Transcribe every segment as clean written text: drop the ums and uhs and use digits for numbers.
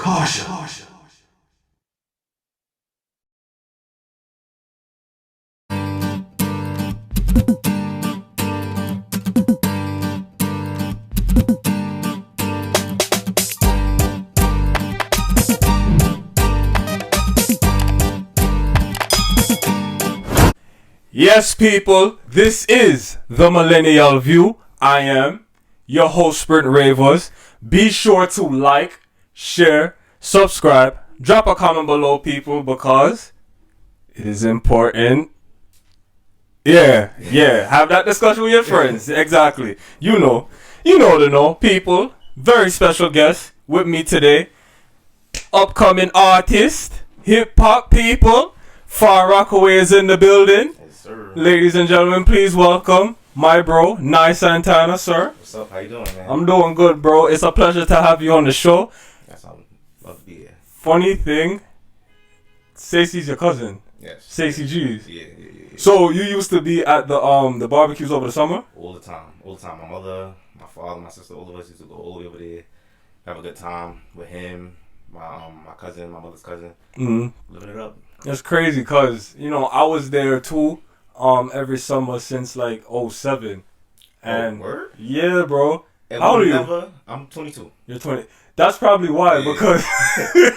Caution. Yes, people, this is the Millennial View. I am your host, Sprint Ravers. Be sure to like, share, subscribe, drop a comment below, people, because it is important. Yeah, have that discussion with your friends. Exactly. You know to know, people. Very special guest with me today. Upcoming artist, hip hop people. Far Rockaway is in the building. Ladies and gentlemen, please welcome my bro, Santana, sir. What's up? How you doing, man? I'm doing good, bro. It's a pleasure to have you on the show. That's how I love to be here. Funny thing, Stacey's your cousin. Yes. Stacey G's. Yeah. So you used to be at the barbecues over the summer? All the time. My mother, my father, my sister, all of us used to go all the way over there, have a good time with him, my cousin, my mother's cousin, living it up. That's crazy, cause I was there too. Every summer since like 2007. And word? Yeah, bro. And how old are you? I'm 22. You're 20. That's probably why, because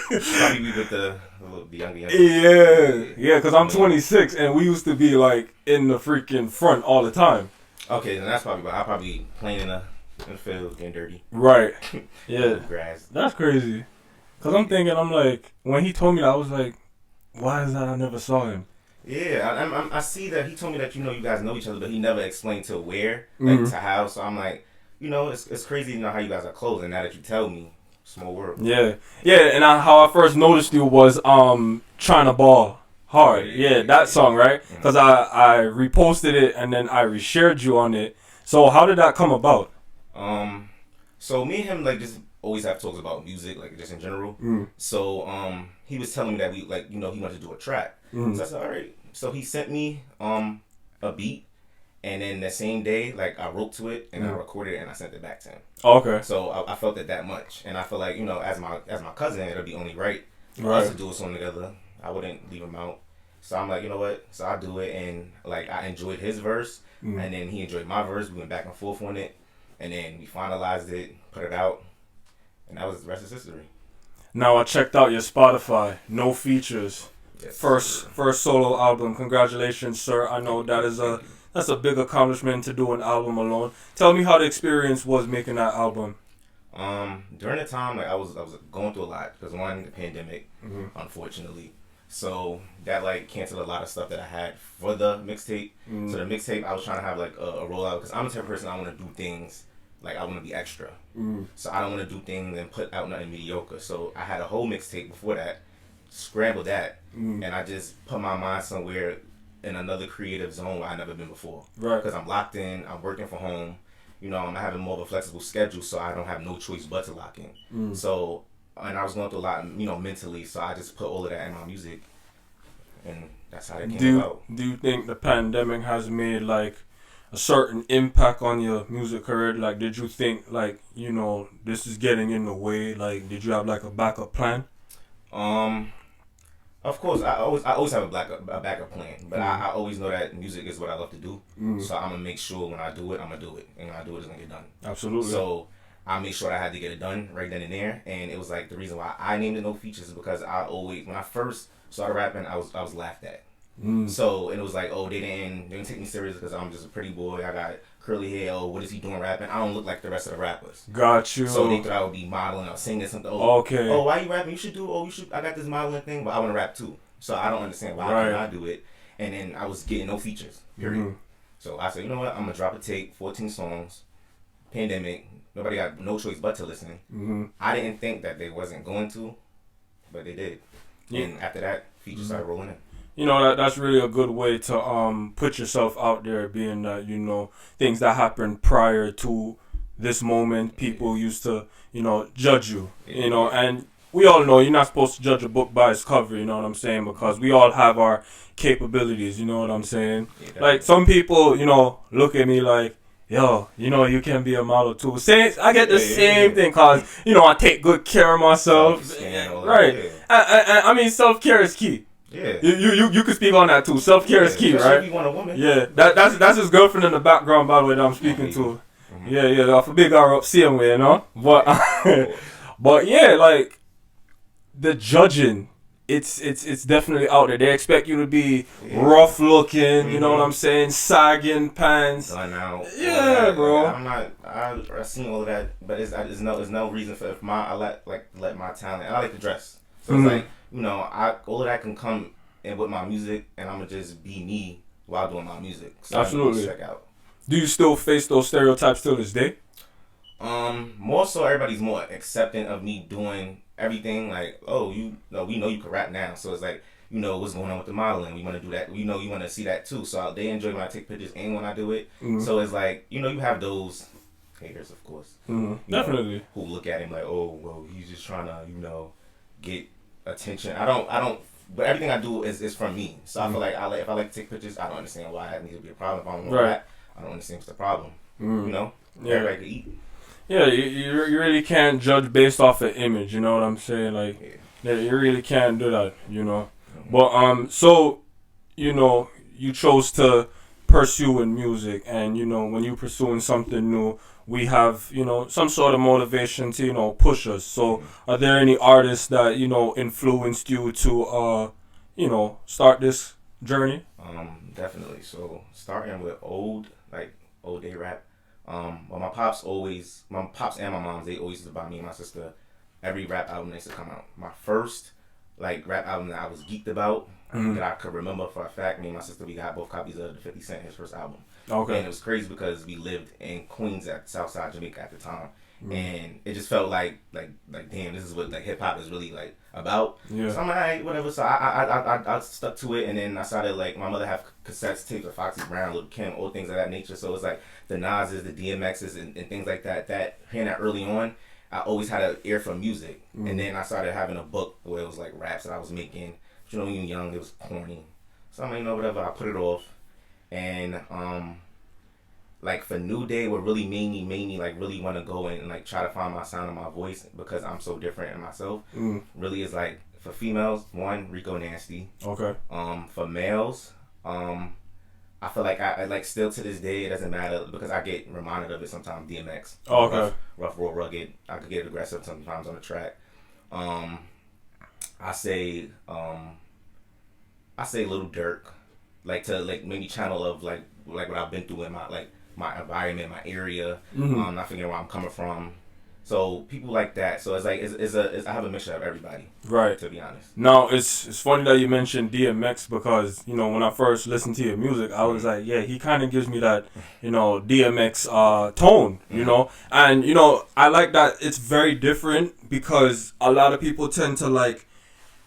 probably we with the younger. Yeah, because I'm 26 and we used to be like in the freaking front all the time. Okay, then that's probably why. I probably playing in the field, getting dirty. Right. Yeah. Grass. That's crazy. Because I'm like, when he told me that, I was like, why is that I never saw him? Yeah, I see that he told me that you guys know each other, but he never explained to where, like to how. So I'm like, it's crazy how you guys are close, and now that you tell me, small world. Yeah, and how I first noticed you was Trying to Ball Hard. Yeah, that song, right? Because I reposted it and then I reshared you on it. So how did that come about? So me and him like just always have talks about music, like just in general. So he was telling me that we like he wanted to do a track. So I said, all right. So he sent me a beat, and then the same day, like I wrote to it and I recorded it and I sent it back to him. Okay. So I felt it that much, and I feel like as my cousin, it'll be only right for us to do a song together. I wouldn't leave him out. So I'm like, you know what? So I do it, and like I enjoyed his verse, and then he enjoyed my verse. We went back and forth on it, and then we finalized it, put it out, and that was the rest is history. Now I checked out your Spotify, no features. Yes, First solo album. Congratulations, sir. I know that's a big accomplishment to do an album alone. Tell me how the experience was making that album. During the time, like I was going through a lot because one, the pandemic, unfortunately. So that like canceled a lot of stuff that I had for the mixtape. So the mixtape, I was trying to have like a rollout because I'm the type of person I want to do things like I want to be extra. So I don't want to do things and put out nothing mediocre. So I had a whole mixtape before that, scrambled that, and I just put my mind somewhere in another creative zone where I've never been before. Right. Because I'm locked in, I'm working from home, I'm having more of a flexible schedule, so I don't have no choice but to lock in. So, and I was going through a lot, mentally, so I just put all of that in my music, and that's how it came about. Do you think the pandemic has made like a certain impact on your music career? Like, did you think like this is getting in the way? Like, did you have like a backup plan? Of course, I always have a backup plan, but I always know that music is what I love to do. So I'm gonna make sure when I do it, I'm gonna do it, and when I do it, it's gonna get done. Absolutely. So I made sure I had to get it done right then and there, and it was like the reason why I named it No Features is because I always, when I first started rapping, I was laughed at. So and it was like, oh, they didn't take me serious because I'm just a pretty boy. I got curly hair. Oh, what is he doing rapping? I don't look like the rest of the rappers. Got you. So they thought I would be modeling or singing something. Okay. Oh, why you rapping? You should do. Oh, you should. I got this modeling thing, but I want to rap too. So I don't understand why can't I do it. And then I was getting no features. Period. So I said, you know what? I'm gonna drop a tape, 14 songs. Pandemic. Nobody got no choice but to listen. I didn't think that they wasn't going to, but they did. And after that, features started rolling in. That's really a good way to put yourself out there, being that things that happened prior to this moment, people used to judge you, and we all know you're not supposed to judge a book by its cover, you know what I'm saying, because we all have our capabilities, you know what I'm saying. Like some people look at me like, yo, you can be a model too. I get the same thing, cause I take good care of myself. Right. I mean, self-care is key. Yeah. You could speak on that too. Self-care is key, especially right? if you want a woman. Yeah. That's his girlfriend in the background, by the way, that I'm speaking to. Yeah. Off a big R up, same way, But but yeah, like the judging. It's definitely out there. They expect you to be rough looking, you know what I'm saying, sagging pants. Done out. Yeah, bro. Like, I'm not. I've seen all of that, but it's no reason for I let my talent. I like to dress, so it's like all of that can come in with my music, and I'm gonna just be me while doing my music. So absolutely. Check out. Do you still face those stereotypes till this day? More so, everybody's more accepting of me doing everything. Like, oh, we know you can rap now, so it's like, what's going on with the modeling. We want to do that. You want to see that too. So they enjoy when I take pictures and when I do it. So it's like, you have those haters, of course. Definitely. Who look at him like, oh, well, he's just trying to, get attention. I don't. But everything I do is from me. So I feel like if I like to take pictures, I don't understand why it needs to be a problem. If I don't know that, I don't understand what's the problem. Yeah. Everybody can eat. Yeah, you really can't judge based off of image, you know what I'm saying? Like, you really can't do that, But, so, you chose to pursue in music, and, when you're pursuing something new, we have, some sort of motivation to, push us. So, are there any artists that, influenced you to, start this journey? Definitely. So, starting with old day rap. Well, my pops and my moms, they always used to buy me and my sister every rap album that used to come out. My first rap album that I was geeked about, that I could remember for a fact, me and my sister, we got both copies of the 50 Cent, his first album. Okay. And it was crazy because we lived in Queens at Southside Jamaica at the time. And it just felt like damn, this is what hip hop is really about. Yeah. So I'm like, alright, whatever. So I stuck to it, and then I started my mother have cassettes, tapes of Foxy Brown, Lil Kim, all things of that nature. So it was like the Nas's, the DMX's, and things like that. Hearing that early on, I always had an ear for music, and then I started having a book where it was raps that I was making. But, when you're young, it was corny. So I'm like, whatever. I put it off, and for New Day, what really made me really want to go and try to find my sound and my voice, because I'm so different in myself. Really is for females, one, Rico Nasty. Okay. For males, I feel like I still to this day it doesn't matter, because I get reminded of it sometimes. DMX. Oh, okay. Rough, raw, rugged. I could get aggressive sometimes on the track. I say Little Durk, to maybe channel of what I've been through in my environment, my area, not figuring where I'm coming from. So people like that. So it's I have a mixture of everybody. Right. To be honest. Now it's funny that you mentioned DMX, because when I first listened to your music, I was like, yeah, he kind of gives me that DMX tone, and I like that it's very different, because a lot of people tend to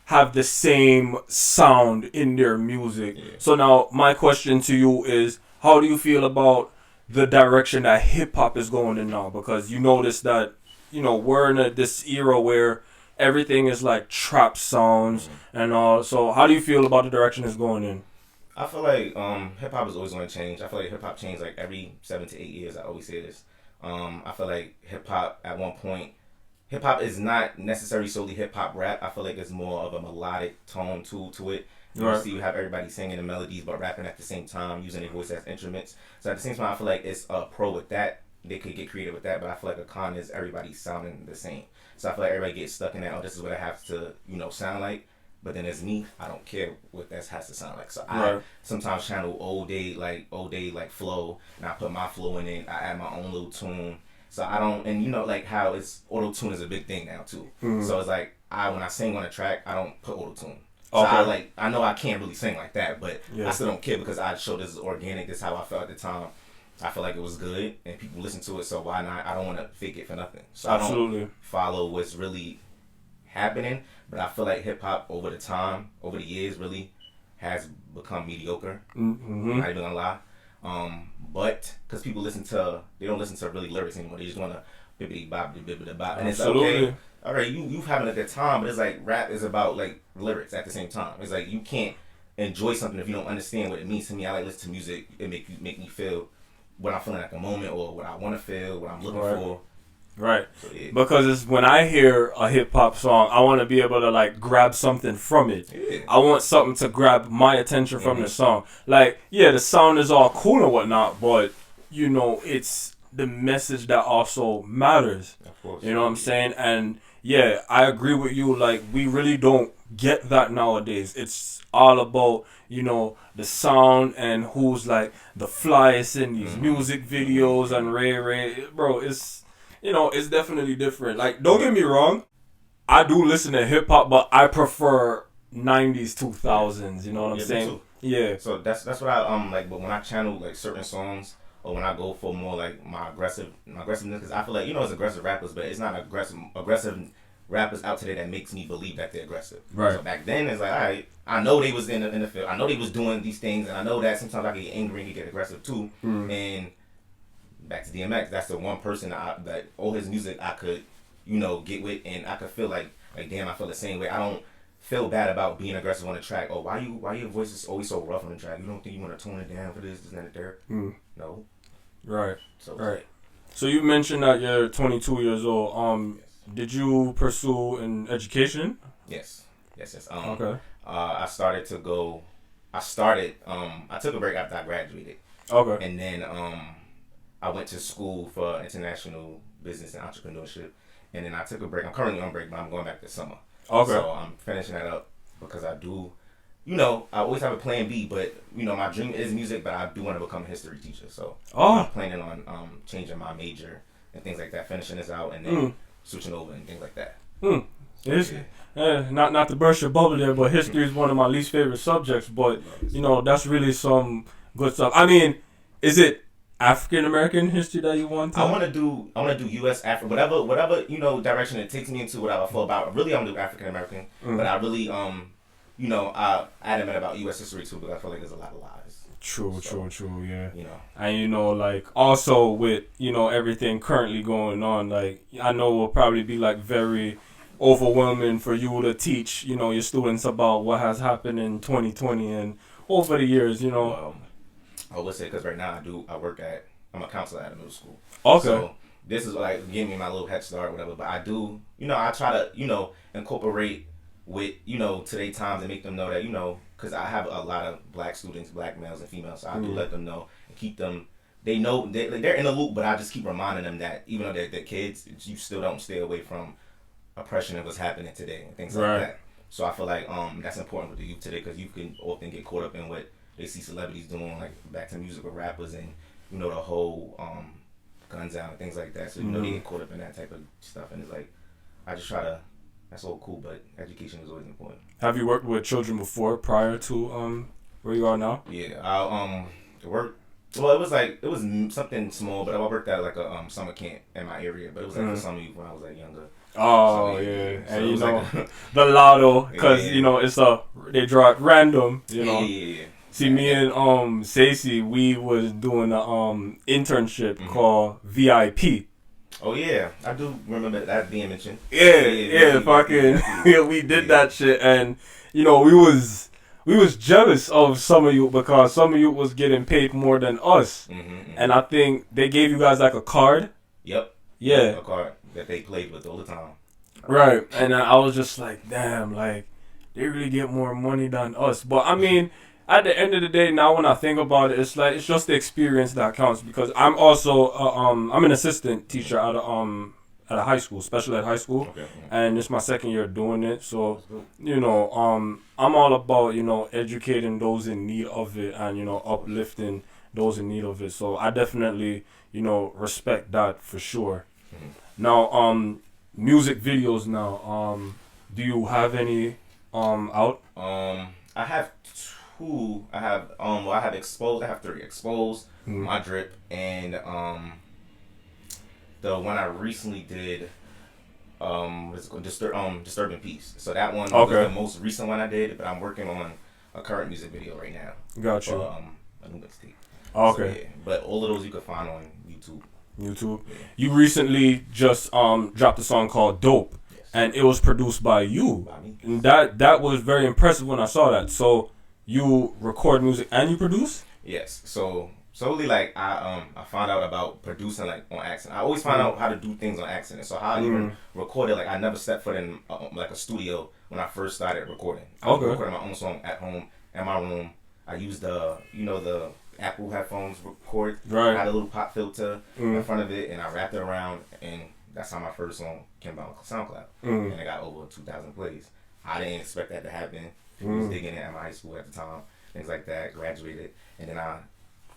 have the same sound in their music. Yeah. So now my question to you is, how do you feel about the direction that hip hop is going in now? Because you notice that we're in this era where everything is trap sounds and all. So how do you feel about the direction it's going in? I feel like hip hop is always going to change. I feel like hip hop changed every 7 to 8 years. I always say this. I feel like hip hop at one point, hip hop is not necessarily solely hip hop rap. I feel like it's more of a melodic tone to it. You have everybody singing the melodies but rapping at the same time, using their voice as instruments. So at the same time, I feel like it's a pro with that. They could get creative with that, but I feel like a con is everybody sounding the same. So I feel like everybody gets stuck in that, this is what I have to, sound like. But then as me, I don't care what that has to sound like. So I sometimes channel old day flow, and I put my flow in it. I add my own little tune. So I don't, and how it's auto-tune is a big thing now too. So it's when I sing on a track, I don't put auto-tune. So I know I can't really sing like that, but I still don't care, because I show this is organic. This is how I felt at the time. I feel like it was good and people listen to it, so why not? I don't want to fake it for nothing. So I don't follow what's really happening, but I feel like hip hop over the years, really has become mediocre. Not even gonna lie. But because people they don't listen to really lyrics anymore. They just want to bibbidi bop, bibbidi bop, and it's okay. All right, you having a good time, but it's rap is about lyrics at the same time. It's you can't enjoy something if you don't understand what it means to me. I listen to music. It make me feel what I'm feeling at the moment or what I want to feel, what I'm looking for. Right. So, yeah. Because it's when I hear a hip hop song, I want to be able to like grab something from it. Yeah. I want something to grab my attention from the song. Like, yeah, the sound is all cool and whatnot, but you know, it's the message that also matters. Of course. You know what I'm saying? And yeah, I agree with you. Like, we really don't get that nowadays. It's all about, you know, the sound and who's like the flyest in these music videos and Ray. Bro, it's, you know, it's definitely different. Like, don't get me wrong, I do listen to hip hop, but I prefer 90s, 2000s. You know what I'm saying? Too. Yeah. So that's what I like. But when I channel like certain songs, or when I go for more like my aggressiveness, because I feel like, you know, it's aggressive rappers, but it's not aggressive rappers out today that makes me believe that they're aggressive. Right. So back then it's like, all right, I know they was in the field, I know they was doing these things, and I know that sometimes I can get angry and get aggressive too. And back to DMX, that's the one person that all his music I could, you know, get with, and I could feel like damn, I feel the same way. I don't feel bad about being aggressive on the track. Oh, why your voice is always so rough on the track? You don't think you want to tone it down for this and that, there? No. Right. So right. So you mentioned that you're 22 years old. Did you pursue an education? Yes. Okay. I took a break after I graduated. Okay. And then I went to school for international business and entrepreneurship. And then I took a break. I'm currently on break, but I'm going back this summer. Okay. So I'm finishing that up because I do, you know, I always have a plan B, but, you know, my dream is music, but I do want to become a history teacher. So I'm planning on changing my major and things like that, finishing this out, and then switching over and things like that. Not to burst your bubble there, but history is one of my least favorite subjects, but, you know, that's really some good stuff. I mean, is it African American history that you want to? I want to do U.S. Africa, whatever you know direction it takes me into, whatever I feel about. Really, I'm gonna do African American, but I really you know, I adamant about U.S. history too, because I feel like there's a lot of lies. True, yeah. You know, and you know, like also with, you know, everything currently going on, like I know it will probably be like very overwhelming for you to teach, you know, your students about what has happened in 2020 and over the years, you know. I would say, because right now I'm a counselor at a middle school. Okay. So this is like giving me my little head start, whatever. But I do, you know, I try to, you know, incorporate with, you know, today's times and make them know that, you know, because I have a lot of black students, black males and females. So I do let them know and keep them, they know, they're in the loop, but I just keep reminding them that even though they're kids, you still don't stay away from oppression and what's happening today and things like that. So I feel like that's important with the youth today, because you can often get caught up in what they see celebrities doing, like back to music with rappers and, you know, the whole guns out and things like that. So, you know, they get caught up in that type of stuff. And it's like, I just try to, that's all cool, but education is always important. Have you worked with children before, prior to where you are now? Yeah, I worked, well, it was something small, but I worked at like a summer camp in my area, but it was like for summer youth when I was like younger. Oh, so, yeah. So And you know, like the lotto, because, you know, they draw it random, you know. Yeah. See, me and Stacey, we was doing a internship called VIP. Oh yeah, I do remember that being mentioned. Yeah, fucking, we did that shit, and you know, we was jealous of some of you, because some of you was getting paid more than us, and I think they gave you guys like a card. Yep. Yeah. A card that they played with all the time. Right, and I was just like, damn, like they really get more money than us, but I mean. At the end of the day, now when I think about it, it's like it's just the experience that counts, because I'm also I'm an assistant teacher at a high school, special ed high school, and it's my second year doing it. So you know, I'm all about, you know, educating those in need of it and, you know, uplifting those in need of it. So I definitely, you know, respect that for sure. Now music videos now. Do you have any out? I have two. I have Exposed. I have 3. Exposed, My Drip, and the one I recently did, what's it called? Disturbing Peace. So that one was the most recent one I did, but I'm working on a current music video right now. Got you. For, a new mixtape. Okay. So, yeah. But all of those you can find on YouTube. Yeah. You recently just dropped a song called Dope, and it was produced by you. By me. And that was very impressive when I saw that. So you record music and you produce? Yes. So solely like I found out about producing like on accident. I always find out how to do things on accident. So how I even recorded, like I never stepped foot in like a studio when I first started recording. I was recording my own song at home in my room. I used the Apple headphones record. Right. I had a little pop filter in front of it, and I wrapped it around, and that's how my first song came out on SoundCloud, and it got over 2,000 plays. I didn't expect that to happen. I was digging it at my high school at the time, things like that. Graduated, and then I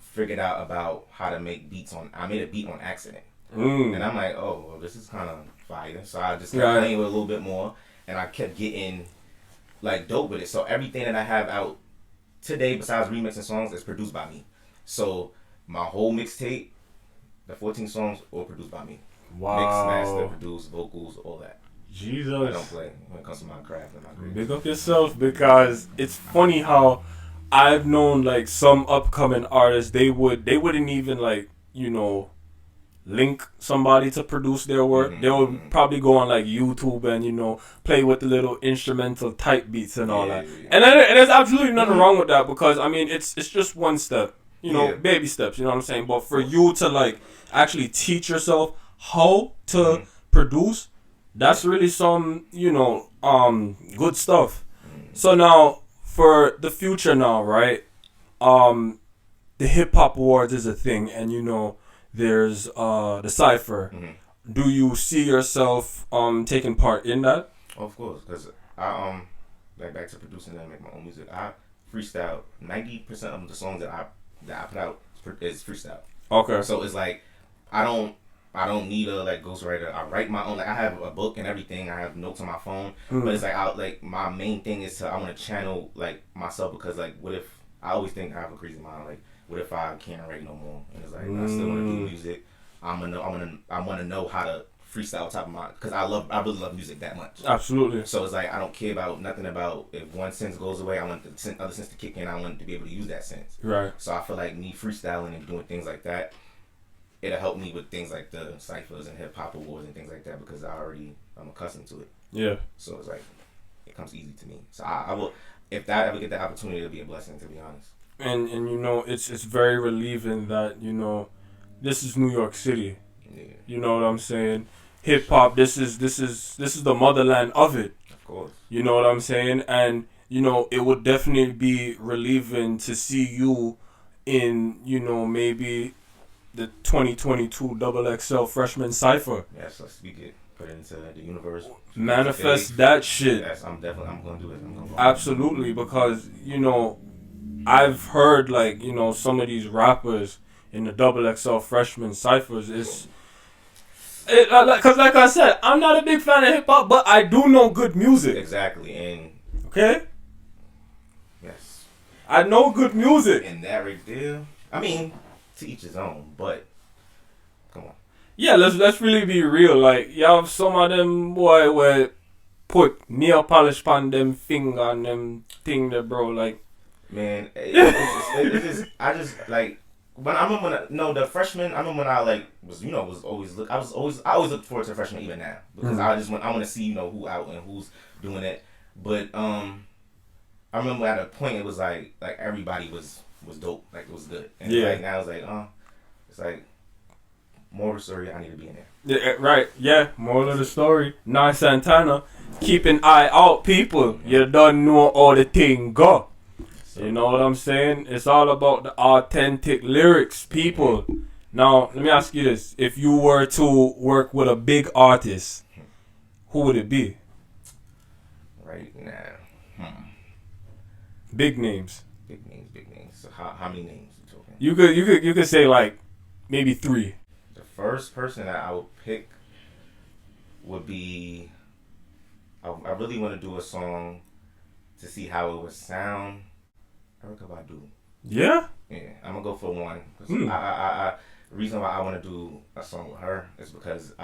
figured out about how to make beats I made a beat on accident, and I'm like, oh, well, this is kind of fire. So I just kept playing with it a little bit more, and I kept getting like dope with it. So everything that I have out today, besides remixing songs, is produced by me. So my whole mixtape, the 14 songs, all produced by me. Wow. Mix, master, produce, vocals, all that. Jesus. I don't play when it comes to my craft and my creative. Big up yourself, because it's funny how I've known like some upcoming artists, they wouldn't even like, link somebody to produce their work. They would probably go on like YouTube and play with the little instrumental type beats and all that. Yeah. And there's absolutely nothing wrong with that, because I mean it's just one step, baby steps. You know what I'm saying? But for you to like actually teach yourself how to produce, that's really some good stuff. So now for the future now, right? The hip hop awards is a thing, and there's the Cypher. Do you see yourself taking part in that? Of course, because I like back to producing and make my own music. I freestyle. 90% of the songs that I put out is freestyle. Okay. So it's like I don't need a like ghostwriter. I write my own. Like I have a book and everything. I have notes on my phone. But it's like my main thing is I want to channel like myself, because like what if I always think I have a crazy mind, like what if I can't write no more? And it's like I still want to do music. I want to know how to freestyle on top of mine, because I really love music that much. Absolutely. So it's like I don't care about nothing about if one sense goes away. I want the other sense to kick in. I want to be able to use that sense. Right. So I feel like me freestyling and doing things like that, it'll help me with things like the ciphers and hip hop awards and things like that, because I'm accustomed to it. Yeah. So it's like it comes easy to me. So I will, if I ever get the opportunity, it'll be a blessing, to be honest. And it's very relieving that this is New York City. Yeah. You know what I'm saying? Hip hop. This is the motherland of it. Of course. You know what I'm saying? And it would definitely be relieving to see you in maybe the 2022 XXL freshman cypher. Yes, let's speak it. Put it into the universe. Manifest that shit. Yes, I'm gonna do it. Absolutely, because I've heard like some of these rappers in the XXL freshman ciphers because like I said, I'm not a big fan of hip hop, but I do know good music. Exactly, and okay. Yes, I know good music. And that right there, I mean, to each his own, but come on. Yeah, let's really be real. Like, you have some of them boy where put nail polish on them finger and them thing there, bro. Like, man, it's just I just like when I remember the freshman. I remember when I like was always I always look forward to freshmen even now, because I want to see who out and who's doing it. But I remember at a point it was like everybody was dope, like it was good, and like now it's like it's like moral of the story, I need to be in there. Yeah, right. Yeah, moral of the story. Now Santana, keep an eye out, people. You don't know all the thing go. So, you know what I'm saying? It's all about the authentic lyrics, people. Now, let me ask you this. If you were to work with a big artist, who would it be? Right now. Big names. Big names. So how many names are you talking? You could say like maybe 3. The first person that I would pick would be I really want to do a song to see how it would sound. Erykah Badu. Yeah? Yeah, I'm gonna go for one. The reason why I want to do a song with her is because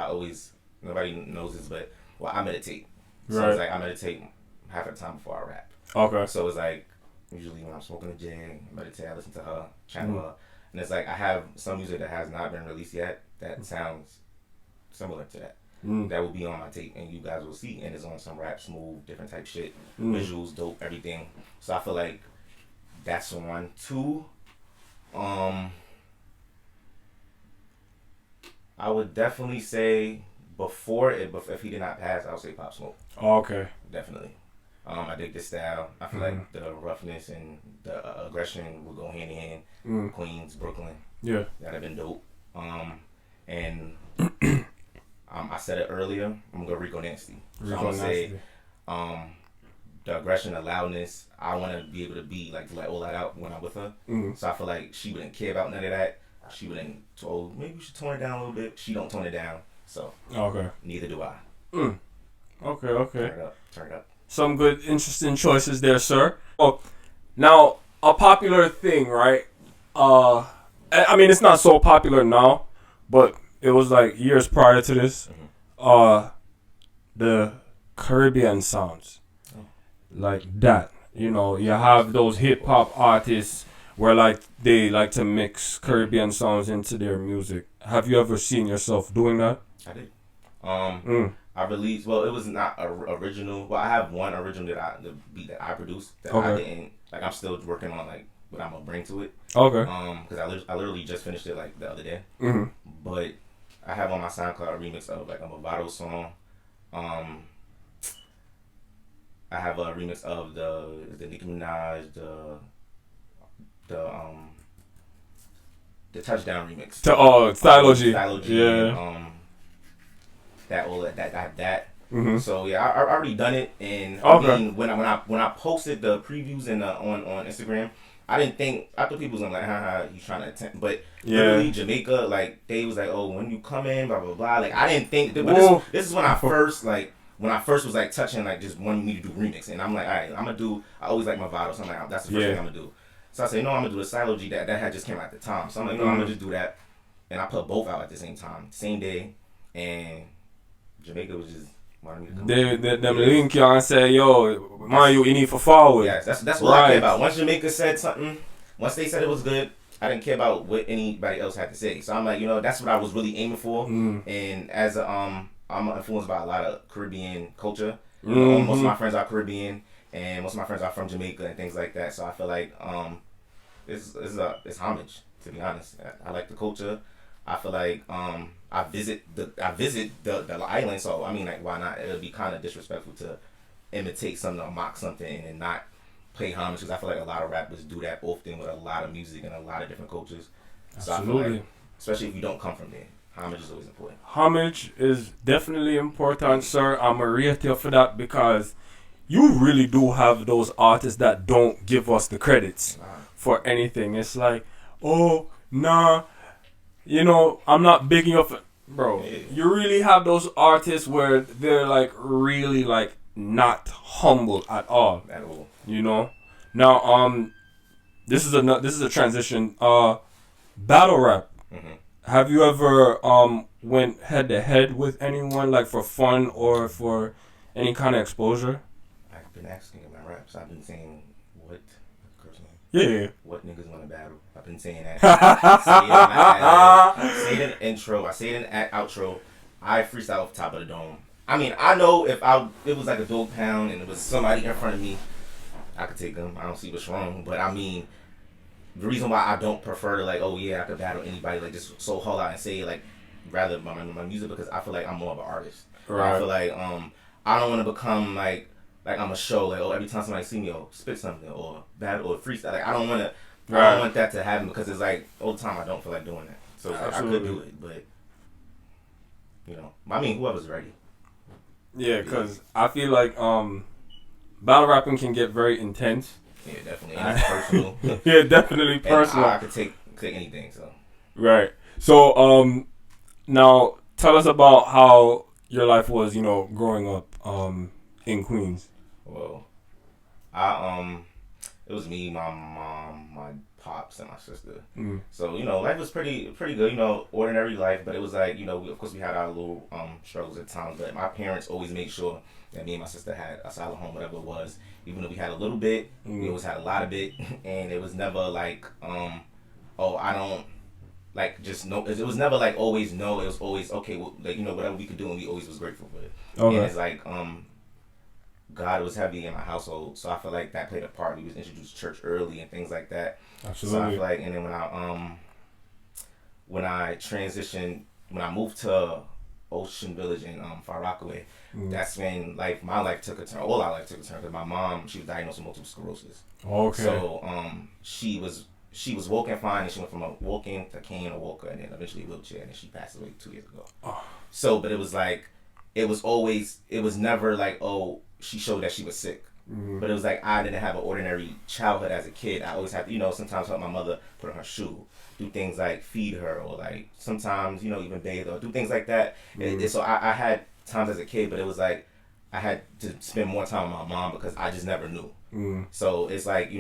nobody knows this, but I meditate. So right. It's like I meditate half the time before I rap. Okay. So it's like usually when I'm smoking a J, I meditate, I listen to her, channel her, and it's like I have some music that has not been released yet that sounds similar to that. That will be on my tape, and you guys will see. And it's on some rap, smooth, different type shit, visuals, dope, everything. So I feel like that's one. 2, I would definitely say before if he did not pass, I would say Pop Smoke. Oh, okay. Definitely. I dig this style. I feel like the roughness and the aggression would go hand in hand. Queens, Brooklyn. Yeah. That'd have been dope. And I said it earlier. I'm gonna go Rico Nasty. So I'm gonna say, the aggression, the loudness. I want to be able to be like let all that out when I'm with her. So I feel like she wouldn't care about none of that. She wouldn't told maybe we should tone it down a little bit. She don't tone it down. So okay. Neither do I. Okay. Turn it up. Some good, interesting choices there, sir. Oh, now a popular thing, right? I mean, it's not so popular now, but it was like years prior to this. The Caribbean sounds, like that. You know, you have those hip hop artists where like they like to mix Caribbean sounds into their music. Have you ever seen yourself doing that? I did. I released. Well, it was not original. Well, I have one original the beat that I produced that I didn't like. I'm still working on like what I'm gonna bring to it. Okay. Because I literally just finished it like the other day. But I have on my SoundCloud a remix of like a Movado song. I have a remix of the Nicki Minaj the Touchdown remix. Stylogy. Yeah. I have that. So yeah, I already done it, and I mean when I posted the previews on Instagram, I thought people was gonna like, haha, he's trying to attempt, but literally Jamaica, like they was like, oh, when you come in, blah blah blah. Like I didn't think, but this is when I first was like touching, like just wanting me to do remix, and I'm like, all right, I'm gonna do. I always like my Movado, so I'm like, that's the first thing I'm gonna do. So I said, no, I'm gonna do the Stylogy that had just came out at the time. So I'm like, no, I'm gonna just do that, and I put both out at the same time, same day, and Jamaica was just wanted me to come. Them link you and say, yo, man, you need for forward. Yes, that's what I care about. Once Jamaica said something, once they said it was good, I didn't care about what anybody else had to say. So I'm like, that's what I was really aiming for. And as I'm influenced by a lot of Caribbean culture. Most of my friends are Caribbean, and most of my friends are from Jamaica and things like that. So I feel like it's homage, to be honest. I like the culture. I feel like I visit the island, so I mean, like, why not? It would be kind of disrespectful to imitate something or mock something and not pay homage, because I feel like a lot of rappers do that often with a lot of music and a lot of different cultures. So Absolutely. I feel like, especially if you don't come from there, homage is always important. Homage is definitely important, sir. I'm a rate you for that, because you really do have those artists that don't give us the credits for anything. It's like, oh, nah. I'm not bigging you up for, bro. Yeah. You really have those artists where they're like really like not humble at all. At all. Now, this is a transition. Battle rap. Have you ever went head to head with anyone, like for fun or for any kind of exposure? I've been asking in my raps. I've been saying what. Yeah. What niggas want to battle? I've been saying that. I say it in the intro. I say it in the outro. I freestyle off the top of the dome. I mean, I know if it was like a dope pound and it was somebody in front of me, I could take them. I don't see what's wrong. But I mean, the reason why I don't prefer to like, oh yeah, I could battle anybody, like just so haul out and say like, rather my music, because I feel like I'm more of an artist. Right. I feel like I don't want to become like I'm a show, like, oh, every time somebody see me, oh, spit something, or battle, or freestyle. Like, I don't want that to happen, because it's like, all the time I don't feel like doing that. So like, I could do it, but, I mean, whoever's ready. Yeah, because I feel like battle rapping can get very intense. Yeah, definitely. And it's personal. Yeah, definitely personal. And I could take anything, so. Right. So, now, tell us about how your life was, growing up in Queens. Well, it was me, my mom, my pops, and my sister. So, life was pretty good, ordinary life, but it was like, of course we had our little struggles at times, but my parents always made sure that me and my sister had a solid home, whatever it was. Even though we had a little bit, we always had a lot of it, and it was never like, oh, I don't, like, just no, it was never like always no, it was always, okay, well, like, whatever we could do, and we always was grateful for it. Okay. And it's like, God was heavy in my household, so I feel like that played a part. We was introduced to church early and things like that. Absolutely. So I feel like, and then when I transitioned when I moved to Ocean Village in Far Rockaway, that's when my life took a turn. All our life took a turn because my mom, she was diagnosed with multiple sclerosis. Okay. So she was walking fine, and she went from a walking to cane to walker, and then eventually a wheelchair, and then she passed away 2 years ago. Oh. So, but it was never like, oh, she showed that she was sick. Mm-hmm. But it was like I didn't have an ordinary childhood as a kid. I always had to, sometimes help my mother put on her shoe, do things like feed her, or like sometimes, even bathe or do things like that. Mm-hmm. So I had times as a kid, but it was like I had to spend more time with my mom because I just never knew. Mm-hmm. So it's like,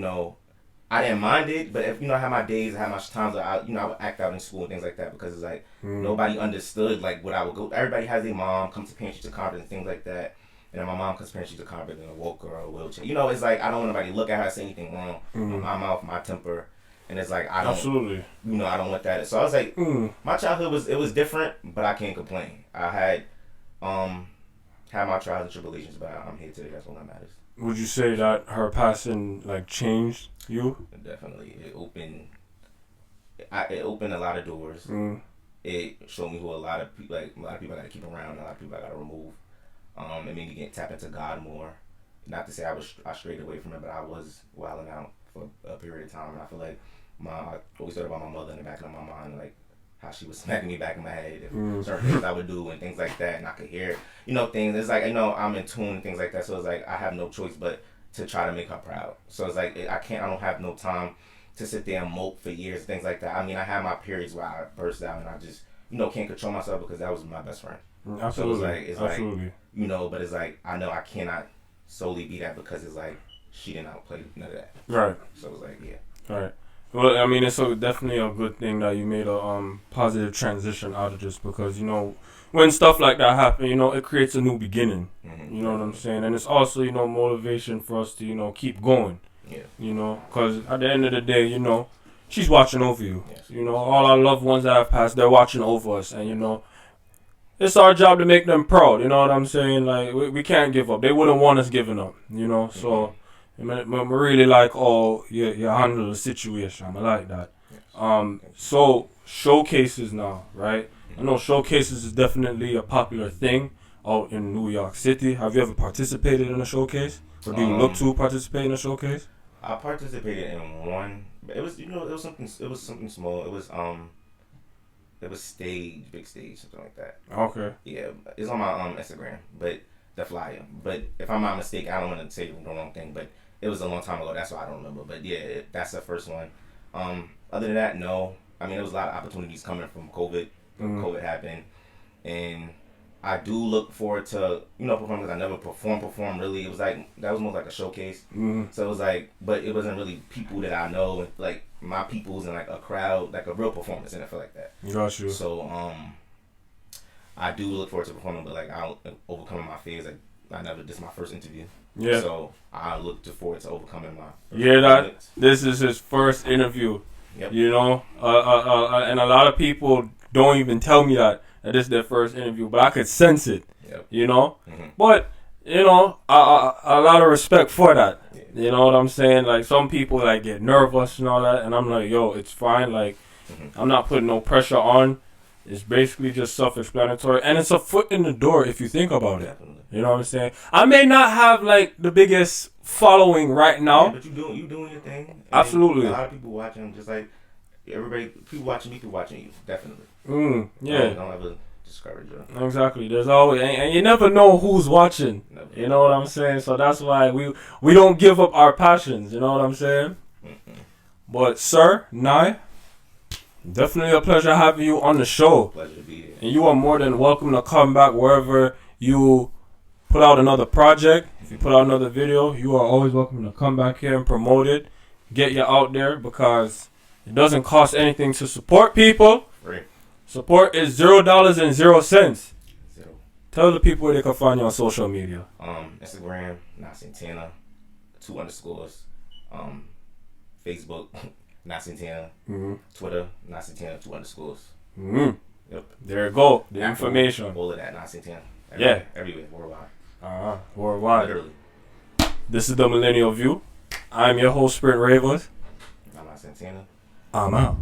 I didn't mind it, but if I had my days, I had my times where I would act out in school and things like that because it's like nobody understood like what I would go. Everybody has their mom come to parent teacher conference and things like that. And then my mom comes parent teacher conference in a walker or a wheelchair. It's like I don't want nobody to look at her, say anything wrong. My mouth, my temper, and it's like I don't. Absolutely. I don't want that. So I was like, my childhood was different, but I can't complain. I had my trials and tribulations, but I'm here today. That's all that matters. Would you say that her passing changed you? Definitely. It opened a lot of doors. It showed me who a lot of people I got to keep around, a lot of people I got to remove. It made me tap into God more. Not to say I strayed away from it, but I was wilding out for a period of time, and I feel like I always thought about my mother in the back of my mind, like how she was smacking me back in my head, and certain things I would do and things like that, and I could hear things. It's like I'm in tune and things like that, so it's like I have no choice but to try to make her proud. So it's like I don't have no time to sit there and mope for years, things like that. I mean, I had my periods where I burst out and I just can't control myself because that was my best friend. Absolutely. So Absolutely. But it's like I know I cannot solely be that because it's like she didn't outplay none of that. Right. So it's like Right. Well, I mean, it's definitely a good thing that you made a positive transition out of this because when stuff like that happen, it creates a new beginning. Mm-hmm. You know what I'm saying? And it's also motivation for us to keep going. Yeah. Because at the end of the day, she's watching over you. Yes. All our loved ones that have passed, they're watching over us, and it's our job to make them proud. You know what I'm saying? Like we can't give up. They wouldn't want us giving up. So. I'm really like, you handle the situation. I like that. Yes. So showcases now, right? I know showcases is definitely a popular thing out in New York City. Have you ever participated in a showcase, or do you look to participate in a showcase? I participated in one. It was something small. It was big stage, something like that. Okay. Yeah, it's on my Instagram, but the flyer. But if I'm not mistaken, I don't want to say the wrong thing, but it was a long time ago. That's why I don't remember. But yeah, that's the first one. Other than that, no. I mean, there was a lot of opportunities coming from COVID. COVID happened, and I do look forward to performing because I never perform really. It was like that was more like a showcase. So it was like, but it wasn't really people that I know, like my peoples and like a crowd, like a real performance, and I feel like that. Got you. So I do look forward to performing, but like I overcoming my fears. Like this is my first interview. Yeah. So I look forward to overcoming my. This is his first interview. Yep. And a lot of people don't even tell me that this is their first interview, but I could sense it. Yep. Mm-hmm. But a lot of respect for that. Yeah. You know what I'm saying? Like some people get nervous and all that, and I'm like, yo, it's fine. Like I'm not putting no pressure on. It's basically just self-explanatory, and it's a foot in the door if you think about it. Definitely. You know what I'm saying? I may not have the biggest following right now. Yeah, but you doing your thing. And absolutely. A lot of people watching, just like everybody. People watching me, people watching you. Definitely. Yeah. Don't ever discourage you. Exactly. There's always, and you never know who's watching. Never. You know what I'm saying? So that's why we don't give up our passions. You know what I'm saying? Mm-hmm. But sir, Nye. Definitely a pleasure having you on the show. Pleasure to be here. And you are more than welcome to come back wherever you put out another project. If you put out another video, you are always welcome to come back here and promote it. Get you out there because it doesn't cost anything to support people. Free. Support is $0.00. Zero. Tell the people where they can find you on social media. Instagram, not Santana, 2 underscores. Facebook. Not Santana. Mm-hmm. Twitter, not Santana, 2 underscores. Mm-hmm. Yep. There you go. The Apple, information. All of that, not Santana. Everywhere, worldwide. Worldwide. Literally. This is the Millennial View. I'm your host, Sprint Ravers. I'm not Santana. I'm out.